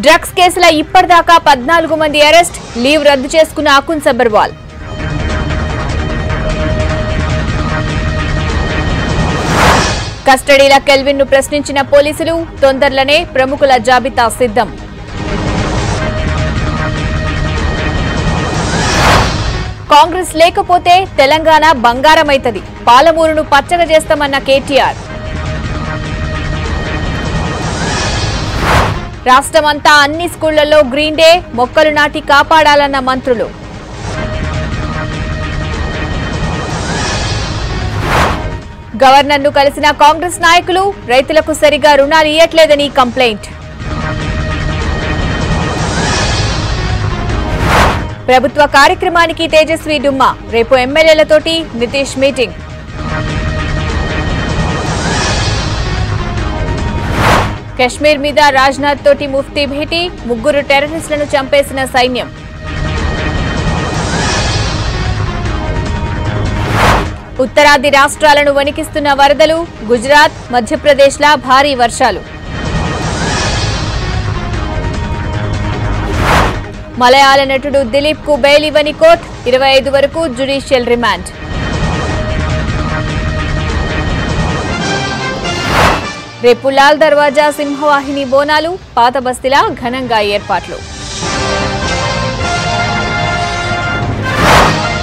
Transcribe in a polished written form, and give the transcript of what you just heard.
Drugs కేసులో ఇప్పటిదాకా 14 మంది అరెస్ట్, లీవ్ రద్దు చేసుకున్న అకున్ సబర్వాల్. కస్టడీలో కెల్విన్ ను ప్రశ్నించిన పోలీసులు, తొందరలోనే ప్రముఖుల జాబితా సిద్ధం. కాంగ్రెస్ లేకపోతే తెలంగాణ బంగారమైతది, పాలమూరును పచ్చగా చేస్తామన్న కేటీఆర్. రాష్ట్రమంతా అన్ని స్కూళ్లలో గ్రీన్ డే, మొక్కలు నాటి కాపాడాలన్న మంత్రులు. గవర్నర్ను కలిసిన కాంగ్రెస్ నాయకులు, రైతులకు సరిగా రుణాలు ఇయ్యట్లేదని కంప్లైంట్. ప్రభుత్వ కార్యక్రమానికి తేజస్వి డుమ్మా, రేపు ఎమ్మెల్యేలతోటి నితీష్ మీటింగ్. కశ్మీర్ మీద రాజ్నాథ్ తోటి ముఫ్తీ భేటీ, 3 టెర్రరిస్టులను చంపేసిన సైన్యం. ఉత్తరాది రాష్ట్రాలను వణికిస్తున్న వరదలు, గుజరాత్, మధ్యప్రదేశ్లా భారీ వర్షాలు. మలయాళ నటుడు దిలీప్ కు బెయిల్ ఇవ్వని కోర్టు, 25 వరకు జ్యుడిషియల్ రిమాండ్. రేపు లాల్ దర్వాజా సింహవాహిని బోనాలు, పాత బస్తీలా ఘనంగా ఏర్పాట్లు.